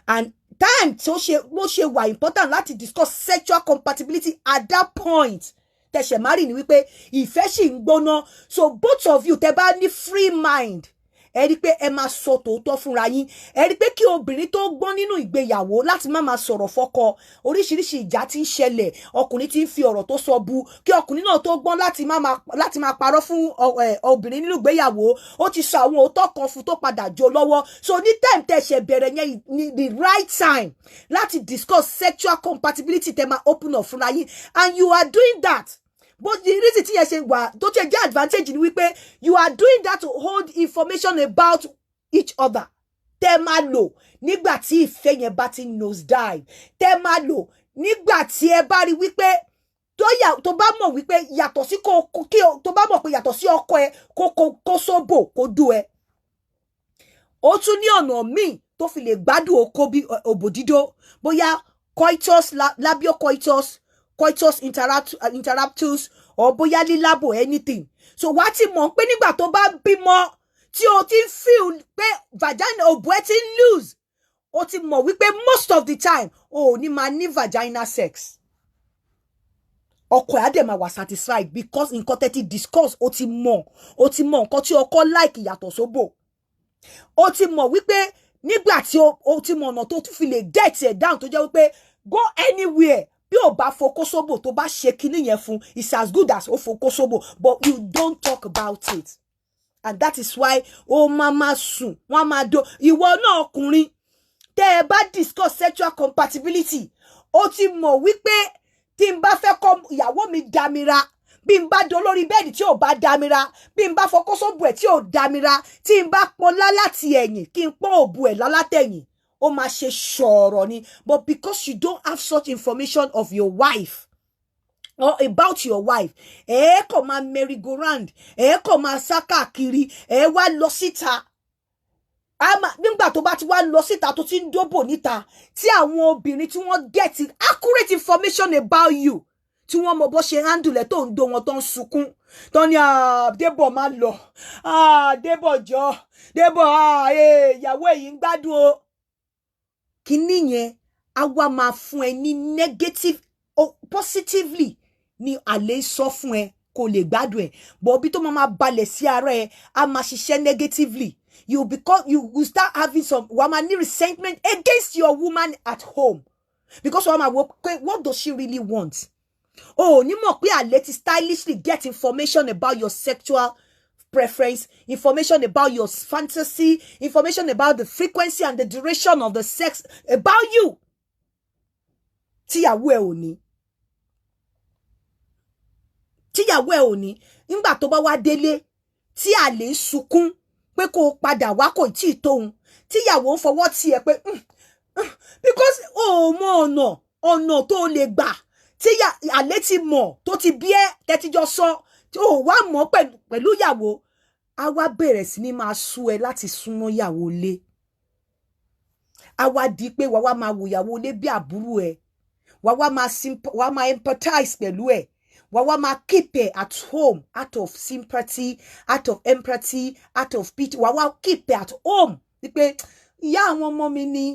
And time tó ṣe wà important láti discuss sexual compatibility at that point. Tẹ́ ṣe marry ni wípé ìfẹ́ ṣì ń gbóná. So both of you tẹ́ bá ní free mind. Ẹ rí pé ẹ máa sọ tòótọ́ fúnra yín. Ẹ rí pé kí obìnrin tó gbọ́n nínú ìgbéyàwó láti má máa sọ̀rọ̀ fọ́kọ. Oríṣiríṣi ìjà tí ń ṣẹlẹ̀, ọkùnrin tí ń fi ọ̀rọ̀ tó sọ bu, kí ọkùnrin náà tó gbọ́n láti máa parọ́ fún obìnrin nínú ìgbéyàwó. Ó ti sọ àwọn òótọ́ kan fún tó padà jó lọ́wọ́. So ní time tẹ́ ṣe bẹ̀rẹ̀ yẹn ní the right time láti discuss sexual compatibility tẹ́ máa open up fúnra yín. And you are doing that. But the reason tí ẹ ṣe wà tó ṣe jẹ́ advantage ni wípé you are doing that to hold information about each other. Tẹ́ máa lò nígbà tí ìfẹ́ yẹn bá ti nose dive. Tẹ́ máa lò nígbà tí ẹ bá rí wípé tó bá mọ̀ wípé yàtọ̀ sí tó bá mọ̀ pé yàtọ̀ sí ọkọ ẹ kó sóbò kó dú ẹ. Ó tún ní ọ̀nà míì tó fi lè gbádùn okó bí òbò dídó. Bóyá coitus, labial coitus interruptus, or bóyá lílábò anything. So wá ti mọ̀ pé nígbà tó bá bímọ tí o ti feel pé vagina òbò ẹ ti loose, o ti mọ̀ wípé most of the time o ní máa ní vaginal sex. Ọkọ ẹ̀ á dẹ̀ máa wà satisfied because nǹkan tẹ́ ti discuss o ti mọ̀ nǹkan tí ọkọ like yàtọ̀ sóbò. O ti mọ̀ wípé nígbà tí o ti mọ̀ ọ̀nà tó tún fi lè get it down tó jẹ́ wípé go anywhere. Bí o bá fokosobo tó bá ṣe kíní yẹn fún, it's as good as o fokosobo, but you don't talk about it. And that is why mama sùn, wọ́n máa do. Ìwọ náà ọkùnrin, tẹ́ ẹ bá discuss sexual compatibility, o ti mọ̀ wípé tí n bá fẹ́ kọ́ ìyàwó mi dámira, bí n bá do lórí bẹ́ẹ̀dì tí ò bá dámira, bí n bá fokosobo ẹ̀ tí ò dámira, tí n bá pọ́n láti ẹ̀yìn, kí n pọ́n òbú ẹ̀ látẹ̀yìn. Ó máa ṣe ṣọ̀rọ̀ ni. But because you don't have such information of your wife or about your wife, kò máa merry-go-round, kò máa sá káàkiri, wá lọ síta. Nígbà tó bá ti wá lọ síta tó ti ń dóbò níta, tí àwọn obìnrin tí wọ́n get accurate information about you, tí wọ́n mọ̀ bó ṣe handle tó ń do wọn tó ń sunkún, tó ní Débọ̀ máa lọ, Débọ̀ jọ, Débọ̀ ìyàwó èyí ń gbádùn o. Kíní yẹn á wá máa fún ẹ ní negative or positively ni àlè sọ fún ẹ kó lè gbádùn ẹ, but bí tó máa balẹ̀ sí ara ẹ á máa ṣiṣẹ́ negatively. You start having some resentment against your woman at home because what does she really want? Ní mọ̀ pé àlè ti stylishly get information about your sexual preference, information about your fantasy, information about the frequency and the duration of the sex about you. Tíyàwó ẹ ò ní. Nígbà tó bá wá délé, tí àlè ń sunkún pé kó padà wá kò tí tóun. Tíyàwó ń fọwọ́ tì ẹ́ pé because mọ ọ̀nà tó lè gbà. Tí àlè ti mọ̀ tó ti bí ẹ́ tẹ́tíjọ́ sọ. ó wá mọ̀ pẹ̀lú ìyàwó a wá bẹ̀rẹ̀ sí ní máa sú ẹ láti súnmọ́ ìyàwó lé a wá di pé wà wá máa wò ìyàwó lé bí àbúrò ẹ wà wá máa empathize pẹ̀lú ẹ wà wá máa keep ẹ at home out of sympathy out of empathy out of pity wà wá keep ẹ at home wípé ìyá àwọn ọmọ mi ni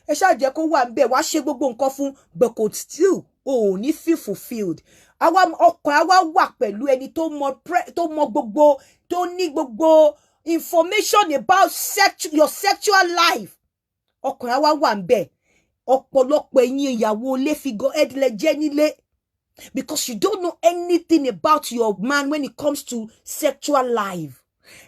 ẹ ṣáà jẹ́ kó wà ńbẹ̀ wá ṣe gbogbo nǹkan fún but could still ò ní feel fulfilled ọkàn àwa wà pẹ̀lú ẹni tó mọ gbogbo tó ní gbogbo information about your sexual life ọkàn àwa wà ńbẹ̀ ọ̀pọ̀lọpọ̀ ẹ̀yin ìyàwó ilé figure head lẹ jẹ́ nílé because you don't know anything about your man when it comes to sexual life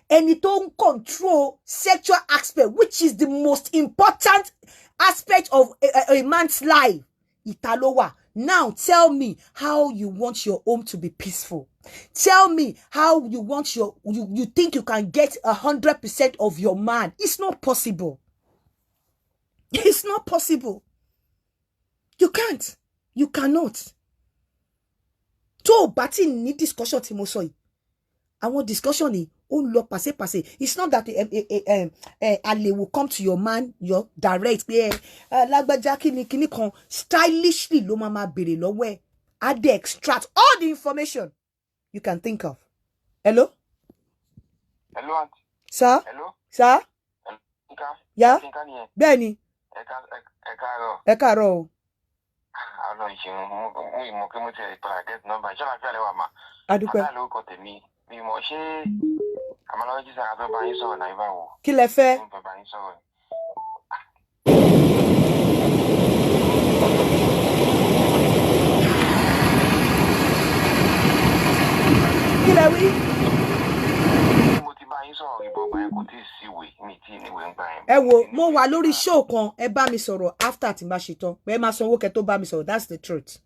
ẹni tó ń control sexual aspect which is the most important aspect of a man's life ìta ló wà. Now tell me how you want your home to be peaceful. Tell me how you want you think you can get 100% of your man. It's not possible. It's not possible. You can't. You cannot. Tó bá ti ní discussion tí mo sọ yìí. Àwọn discussion ni ó ń lọ pàṣẹ. It's not that Ale will come to your man, your direct pé lágbájá kíni kan stylishly ló máa béèrè lọ́wọ́ ẹ̀. A dey extract all the information you can think of. Hello? Hello, auntie. Sir? Hello? Sir? Yeah? Bẹ́ẹ̀ni. Ẹ káàárọ̀ o. Adúpẹ́. Mi mọ̀ ṣé àmàlọ́jí sára tó bá yín sọ̀rọ̀ náà ibà wò. Kí lẹ fẹ́? Tó bá yín sọ̀rọ̀. Kí lẹ wí? Mo ti bá yín sọ̀rọ̀ ìbọn gbà yẹn kò tí ì síwèé mi tí ì níwèé ń gbà yẹn. Ẹ wo mo wà lórí show kan ẹ bá mi sọ̀rọ̀ after tí n bá ṣe tán pé ẹ máa sanwó kẹ́ tó bá mi sọ̀rọ̀ that's the truth.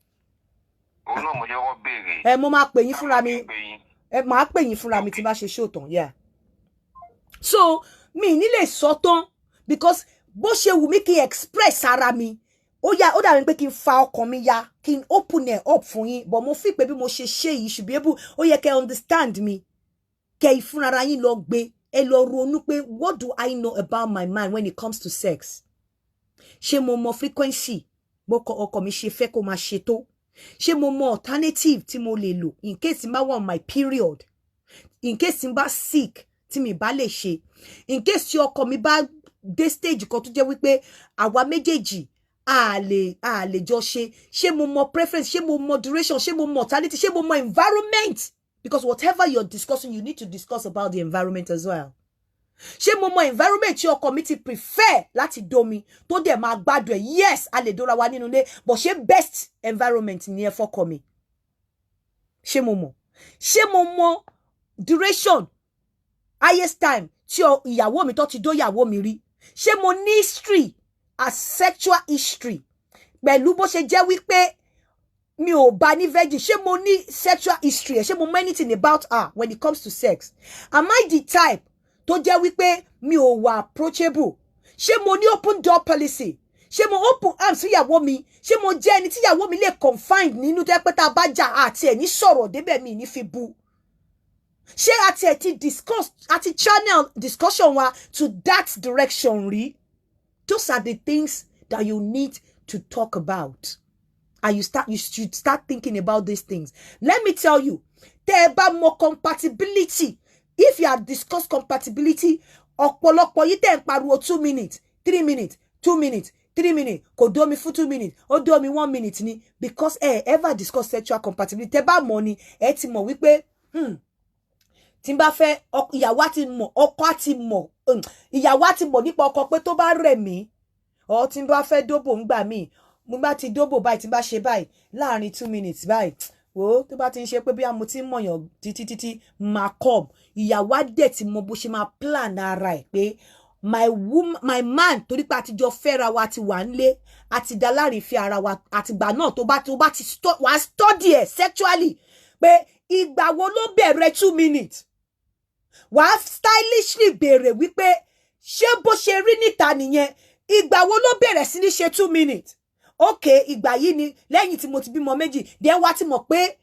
Òun náà mo jẹ́ wọ́n béèrè. Mo máa pè yín fúnra mi. Máa pè yín fúnra mi tí bá ṣe show tán yeah. So mi ní lè sọ tán because bó ṣe wù mí kí n express ara mi ó dàbí pé kí n fa ọkàn mi ya kí n open it up fún yín but mo fi pé bí mo ṣe ṣe yìí should be able ó yẹ kẹ́ understand me kẹ́ ìfúnra yín lọ gbé ẹ lọ ronú pé what do I know about my man when it comes to sex ṣé mo mọ frequency bọ́kọ ọkọ mi ṣe fẹ́ kó máa ṣe tó ṣé mo mọ alternative tí mo lè lò in case n bá wà on my period in case n bá sick tí mi bá lè ṣe in case tí ọkọ mi bá dé stage kan tó jẹ́ wípé àwa méjèèjì a lè jọ ṣé mo mọ preference ṣé mo mọ duration ṣé mo mọ alternative ṣé mo mọ environment because whatever you're discussing you need to discuss about the environment as well ṣé mo mọ environment tí ọkọ mi ti prefer láti domi tó dẹ̀ máa gbádùn ẹ̀ yes a lè dóra wa nínú ilé but ṣé best environment ni ẹ fọ́kọ mi ṣé mo mọ duration highest time tí ìyàwó mi tó ti dó ìyàwó mi rí ṣé mo ní history as sexual history pẹ̀lú bó ṣe jẹ́ wípé mi ò bá ní virgin ṣé mo ní sexual history ṣé mo know anything about her when it comes to sex am I the type tó jẹ́ wípé mi ò wà approachable ṣé mo ní open door policy ṣé mo open arms fún ìyàwó mi ṣé mo jẹ́ ẹni tí ìyàwó mi lè confide nínú tó yẹ pé tá a bá jà àti ẹ̀ ní sọ̀rọ̀ débẹ̀ mi ní fi bu ṣé àti ẹ̀ ti discuss àti channel discussion wa to that direction rí those are the things that you need to talk about and you should start thinking about these things. Let me tell you tẹ́ ẹ bá mọ compatibility if you have discussed compatibility ọ̀pọ̀lọpọ̀ yìí tẹ́ ń pariwo 2 minutes 3 minutes 2 minutes 3 minutes kò dó mi fún 2 minutes ó dó mi 1 minute ni because ever discuss sexual compatibility tẹ́ bá mọ̀ ni ẹ ti mọ̀ wípé tí n bá fẹ́ ìyàwó àti mọ̀ ọkọ àti mọ̀ ìyàwó àti mọ̀ nípa ọkọ pé tó bá rẹ̀ mí ọ tí n bá fẹ́ dóbò ń gbà mí mo bá ti dóbò báyìí tí n bá ṣe báyìí láàrin 2 minutes báyìí wo tó bá ti ń ṣe pé bí mo ti ń mọ̀yàn títí máa come ìyàwó àdẹ̀ tí mo bó ṣe máa plan ara ẹ̀ pé my man torí pé àtijọ́ fẹ́ra wa ti wà nílé àti dá láàrin fi ara wa àtìgbà náà tó bá ti wà study ẹ̀ sexually pé ìgbà wo ló bẹ̀rẹ̀ 2 minutes wà á stylishly béèrè wípé ṣé bó ṣe rí níta nìyẹn ìgbà wo ló bẹ̀rẹ̀ sí ní ṣe 2 minutes okay ìgbà yìí ni lẹ́yìn tí mo ti bímọ méjì then wá ti mọ̀ pé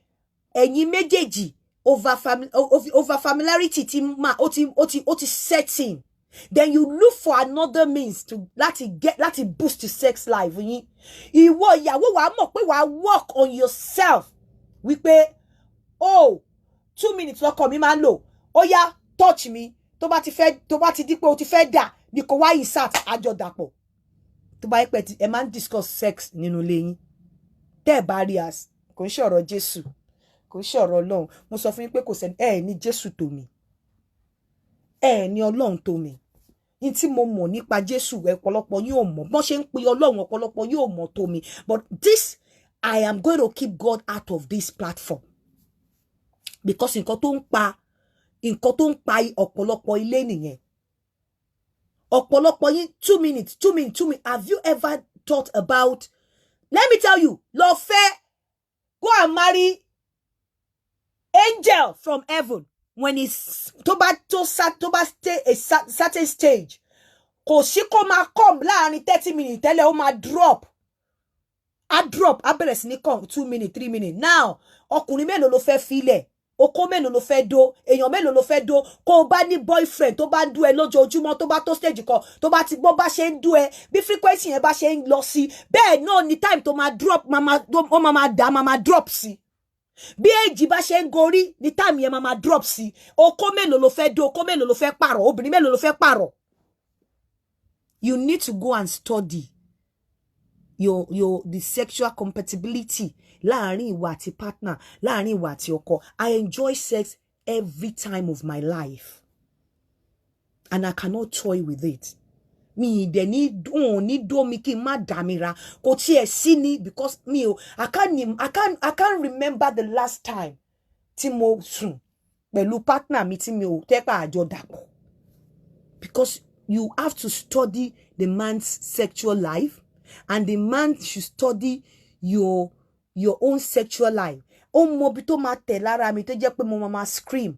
ẹ̀yin méjèèjì over familiarity ti setting. Then you look for another means to láti boost the sex life yín. Ìwọ ìyàwó wàá mọ̀ pé wàá work on yourself. Wípé, oh, 2 minutes lọ́kọ mi máa ń lò. Ó yá, touch me. Tó bá ti di pé o ti fẹ́ dà, ní kó wá insert àjọ dàpọ̀. Tó bá yẹ pé ẹ máa ń discuss sex nínú ilé yín. Tẹ́ barriers, kò ń ṣe ọ̀rọ̀ Jésù. Kò ń ṣe ọ̀rọ̀ Ọlọ́run. Mo sọ fún yín pé kò sẹ́ni ní Jésù tó mi. Ní Ọlọ́run tó mi. In tí mo mọ̀ nípa Jésù ọ̀pọ̀lọpọ̀ yín ò mọ̀. Bọ́n ṣe ń pe Ọlọ́run ọ̀pọ̀lọpọ̀ yín ò mọ̀ tó mi. But this, I am going to keep God out of this platform. Because nǹkan tó ń pa ọ̀pọ̀lọpọ̀ ilé nìyẹn. Ọ̀pọ̀lọpọ̀ yín 2 minutes. Have you ever thought about, let me tell you, lọ fẹ́, go and marry angel from heaven. When it's tó bá stay a certain stage, kò sí kó máa come láàrin 30 minutes tẹ́lẹ̀ ó máa drop. A bẹ̀rẹ̀ sí ní come 2 minutes, 3 minutes. Now, ọkùnrin mélòó ló fẹ́ filẹ̀? Oko mélòó ló fẹ́ dó? Èèyàn mélòó ló fẹ́ dó? Kó bá ní boyfriend tó bá ń dú ẹ lójoojúmọ́, tó bá tó stage kan, tó bá ti bó bá ṣe ń dú ẹ, bí frequency yẹn bá ṣe ń lọ sí, bẹ́ẹ̀ náà ni time tó máa drop, máa drop sí. Bí èjì bá ṣe ń gorí, ní time yẹn máa drop sí. Oko mélòó ló fẹ́ dó? Oko mélòó ló fẹ́ pààrọ̀? Obìnrin mélòó ló fẹ́ pààrọ̀? You need to go and study the sexual compatibility láàrin ìwà àti partner, láàrin ìwà àti ọkọ. I enjoy sex every time of my life. And I cannot toy with it. Mi dẹ̀ ní dó mi kí n má dàmíra. Kò tiẹ̀ sí ni because I can't remember the last time tí mo sùn pẹ̀lú partner mi tí mi ò tẹ́pà àjọ dàpọ̀. Because you have to study the man's sexual life, and the man should study your own sexual life. Ó mọ bí tó máa tẹ̀ lára mi tó jẹ́ pé mo máa scream.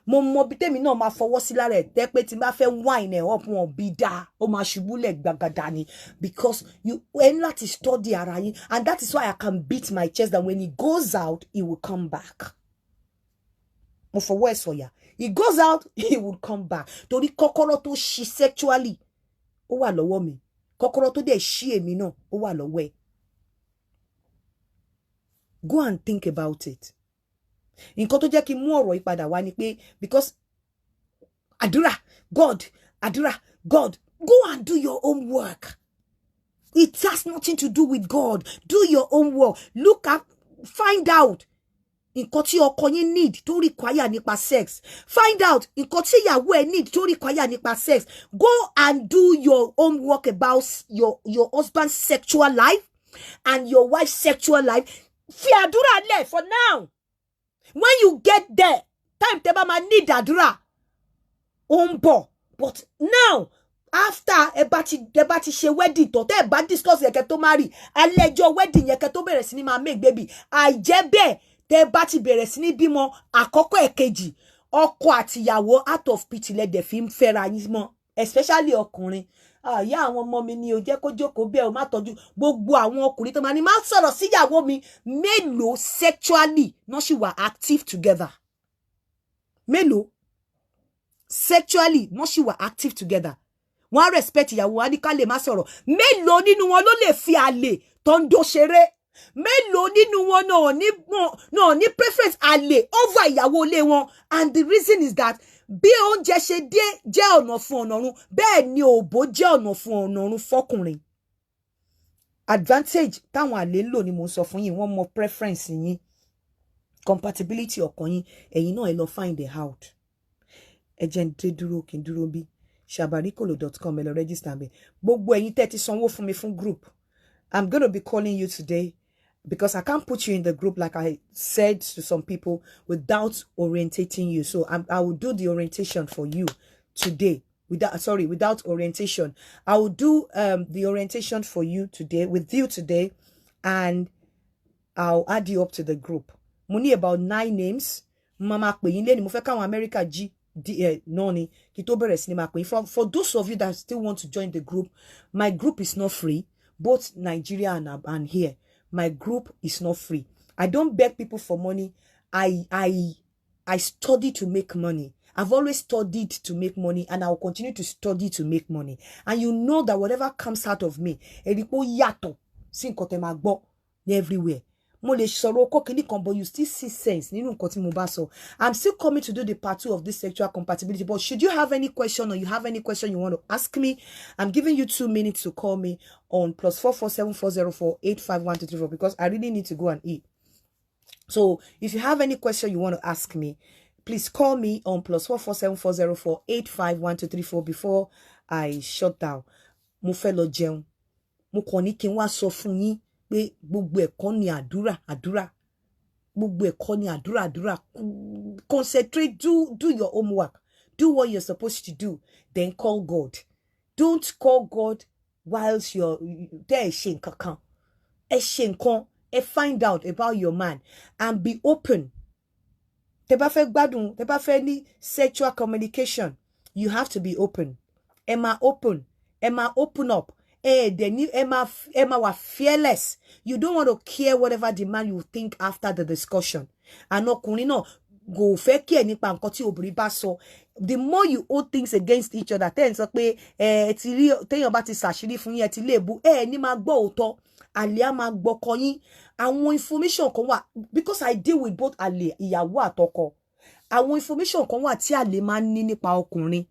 Mo mọ bí tèmi náà máa fọwọ́ sí lára ẹ̀ tẹ́ pé tí n bá fẹ́ wine ẹ̀ up wọn bí dáa. Ó máa ṣubúlẹ̀ gbàgàdà ni. Because you ẹ̀ láti study ara yín. And that is why I can beat my chest that when he goes out, he will come back. Mo fọwọ́ ẹ̀ sọ̀yà. He goes out, he will come back. Torí kọ́kọ́rọ́ tó ṣí sexually, ó wà lọ́wọ́ mi. Kọ́kọ́rọ́ tó dẹ̀ ṣí èmi náà, ó wà lọ́wọ́ ẹ̀. Go and think about it. Nǹkan tó jẹ́ kí n mú ọ̀rọ̀ ìpadà wá ni pé because àdúrà, God, go and do your own work. It has nothing to do with God. Do your own work. Look at, find out nǹkan tí ọkọ yín need tó require nípa sex. Find out nǹkan tí ìyàwó ẹ need tó require nípa sex. Go and do your own work about your husband's sexual life and your wife's sexual life. Fi àdúrà lẹ̀ for now. When you get there, time tẹ́ bá máa need àdúrà ó ń bọ̀. But now, after ẹ bá ti ṣe wedding tó tẹ́ ẹ bá discuss yẹn kẹ́ tó marry, àlejò wedding yẹn kẹ́ tó bẹ̀rẹ̀ sí ní máa make baby. Àìjẹ́ bẹ́ẹ̀ tẹ́ bá ti bẹ̀rẹ̀ sí ní bímọ àkọ́kọ́ ẹ̀kejì, ọkọ àti ìyàwó out of pity lẹ́dẹ̀ fi ń fẹ́ra yín mọ́, especially ọkùnrin. Ìyá àwọn ọmọ mi ni ó jẹ́ kó jókòó bẹ́ẹ̀ ó má tọ́jú. Gbogbo àwọn ọkùnrin tó máa ní má sọ̀rọ̀ sí ìyàwó mi, mélòó sexually náà sì wà active together? Mélòó sexually náà sì wà active together? Wọ́n á respect ìyàwó wa ní ká lè má sọ̀rọ̀. Mélòó nínú wọn ló lè fi àlè tó ń dó ṣeré? Mélòó nínú wọn náà ní preference àlè over ìyàwó ilé wọn? And the reason is that bí oúnjẹ ṣe dé jẹ́ ọ̀nà fún ọ̀nà ọ̀run, bẹ́ẹ̀ ni òbó jẹ́ ọ̀nà fún ọ̀nà ọ̀run fọ́kùnrin. Advantage táwọn àlè ń lò ni mo sọ fún yín, wọ́n mọ preference yín, compatibility ọkàn yín, ẹ̀yin náà ẹ lọ find it out. Ẹ jẹ́ n dé dúró kí n dúró bí shabarikolo.com ẹ lọ register mi. Gbogbo ẹ̀yin tẹ́ ti sanwó fún mi fún group. I'm going to be calling you today because I can't put you in the group like I said to some people without orientating you. So I will do the orientation for you today. Without orientation. I will do the orientation for you today, with you today, and I'll add you up to the group. Mo ní about 9 names. Mama pè yín lẹ́ni mo fẹ́ káwọn America jí noni kí tó bẹ̀rẹ̀ sí ní máa pè yín. For those of you that still want to join the group, my group is not free. Both Nigeria and here, my group is not free. I don't beg people for money. I I study to make money. I've always studied to make money, and I will continue to study to make money. And you know that whatever comes out of me, everywhere. Mo lè sọ̀rọ̀ okó kini kan, but you still see sense nínú nǹkan tí mo bá sọ. I'm still coming to do the part 2 of this sexual compatibility. But should you have any question, or you have any question you want to ask me, I'm giving you 2 minutes to call me on +447 404 851 because I really need to go and eat. So if you have any question you want to ask me, please call me on +447 404 851 before I shut down. Mo fẹ́ lọ jẹun. Mo kàn ní kí n wá sọ fún yín pé gbogbo ẹ̀kọ́ ni àdúrà, àdúrà. Gbogbo ẹ̀kọ́ ni àdúrà, àdúrà. Concentrate, do your homework. Do what you're supposed to do. Then call God. Don't call God whilst you're there. Find out about your man and be open. Tẹ́ bá fẹ́ gbádùn, tẹ́ bá fẹ́ ní sexual communication, you have to be open. Emma open. Emma open up. Emma were fearless. You don't want to care whatever the man you think after the discussion. And ọkùnrin náà go fẹ́ kí ẹ nípa nǹkan tí obìnrin bá sọ. The more you hold things against each other, tẹ́ ń sọ pé ti rí téèyàn bá ti ṣàṣírí fún yín, ti lè bu ní máa gbọ́ òótọ́. Àlè á máa gbọ́kọ yín. Àwọn information kan wà, because I deal with both àlè ìyàwó àtọkọ. Àwọn information kan wà tí àlè máa ní nípa ọkùnrin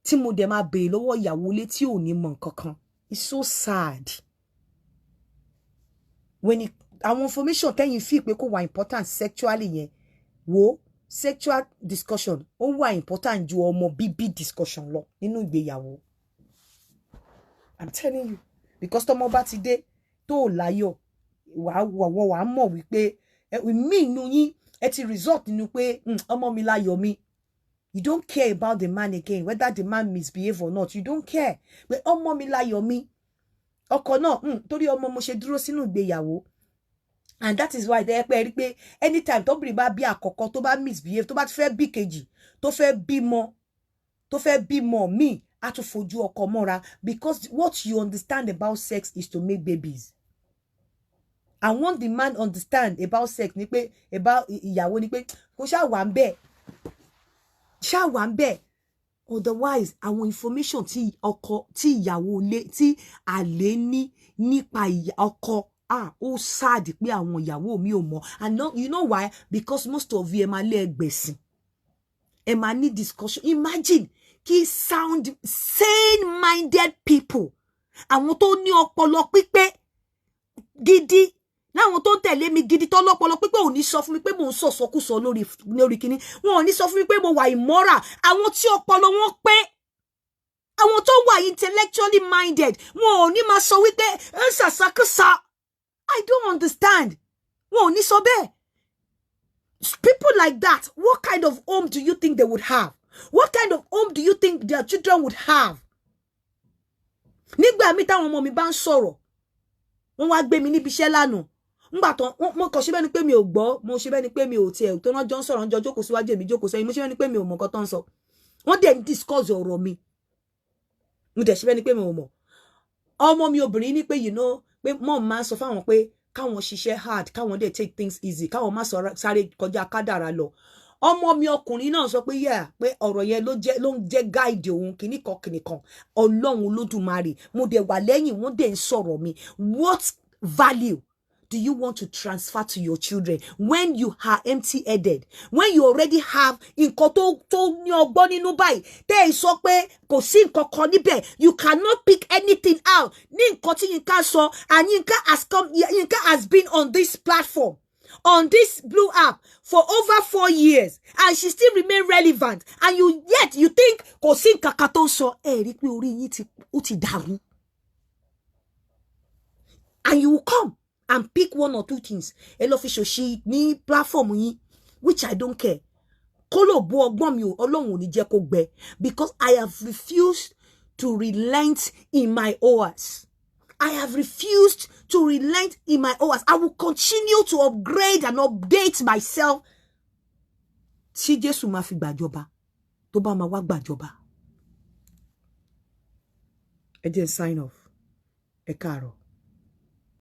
tí mo dẹ̀ máa béèrè lọ́wọ́ ìyàwó lé tí ò ní mọ̀ nǹkan kan. It's so sad. When àwọn information tẹ́yìn fi pé kó wà important sexually yẹn, wo sexual discussion ó wà important ju ọmọ bíbí discussion lọ nínú ìgbéyàwó. I'm telling you, because tọ́mọ bá ti dé tó láyọ̀, wàá mọ̀ wípé mi inú yín ẹ ti result nínú pé ọmọ mi láyọ̀ mi. You don't care about the man again, whether the man misbehave or not. You don't care. But ọmọ mi láyọ̀ mi. Ọkọ náà, torí ọmọ mo ṣe dúró sínú ìgbéyàwó. And that is why they rí pé anytime tóbìnrin bá bí àkọ́kọ́ tó bá misbehave, tó bá ti fẹ́ bí kejì, tó fẹ́ bímọ mi, á tún fojú ọkọ mọ́ra, because what you understand about sex is to make babies. And what the man understand about sex ni pé about ìyàwó ni pé kó ṣá wà ńbẹ̀. Ṣá wà ńbẹ̀. Otherwise, àwọn information tí ìyàwó lé tí àlè ní nípa ọkọ, ó sad pé àwọn ìyàwó mi ò mọ̀. And you know why? Because most of you ẹ máa lé ẹgbẹ̀sìn. Ẹ máa ní discussion. Imagine kí sane-minded people, àwọn tó ní ọpọlọ pípé gidi, láwọn tó tẹ̀lé mi gidi tó lọ́pọlọ pípé ò ní sọ fún mi pé mò ń sọ̀sọkúsọ lórí kíní. Wọn ò ní sọ fún mi pé mo wà immoral. Àwọn tí ọpọlọ wọn pé, àwọn tó wà intellectually minded, wọn ò ní máa sọ wípé ṣàṣàkúsà. I don't understand. Wọn ò ní sọ bẹ́ẹ̀. People like that, what kind of home do you think they would have? What kind of home do you think their children would have? Nígbà mi táwọn ọmọ mi bá ń sọ̀rọ̀, wọ́n wá gbé mi níbi iṣẹ́ lánàá. Ngbà tán mo kàn ṣe bẹ́ẹ̀ ni pé mi ò gbọ́, mo ṣe bẹ́ẹ̀ ni pé mi ò tiẹ̀ tó náà jọ ń sọ̀rọ̀ ń jọ jókòó síwájú èmi jókòó sẹ́yìn, mo ṣe bẹ́ẹ̀ ni pé mi ò mọ̀ nǹkan tó ń sọ. Wọ́n dẹ̀ ń discuss ọ̀rọ̀ mi. Mo dẹ̀ ṣe bẹ́ẹ̀ ni pé mi ò mọ̀. Ọmọ mi obìnrin ní pé pé mom máa ń sọ fáwọn pé káwọn ṣiṣẹ́ hard, káwọn dẹ̀ take things easy, káwọn má sáré kọjá kádàrá lọ. Ọmọ mi ọkùnrin náà sọ pé pé ọ̀rọ̀ yẹn ló ń jẹ́ guide òun kìnnìkan. Ọlọ́run Olódùmarè, mo dẹ̀ wà lẹ́yìn, wọ́n dẹ̀ ń sọ̀rọ̀ mi. What value do you want to transfer to your children when you are empty-headed? When you already have nǹkan tó ní ọgbọ́n nínú báyìí, tẹ́ ẹ sọ pé kò sí nǹkan kan níbẹ̀, you cannot pick anything out. Ní nǹkan tí Yinka sọ, and Yinka has been on this platform, on this blue app for over 4 years, and she still remain relevant, and yet you think kò sí nǹkan kan tó sọ. Rí pé orí yín ó ti dàrú. And you will come and pick 1 or 2 things. Ẹ lọ fi ṣòṣì ní platform yín, which I don't care. Kólòbó ọgbọ́n mi Ọlọ́run ò ní jẹ́ kó gbẹ, because I have refused to relent in my hours. I have refused to relent in my hours. I will continue to upgrade and update myself. Tí Jésù máa fi gbàjọba, tó bá máa wá gbàjọba. Ẹ jẹ́ sign off. Ẹ káàárọ̀.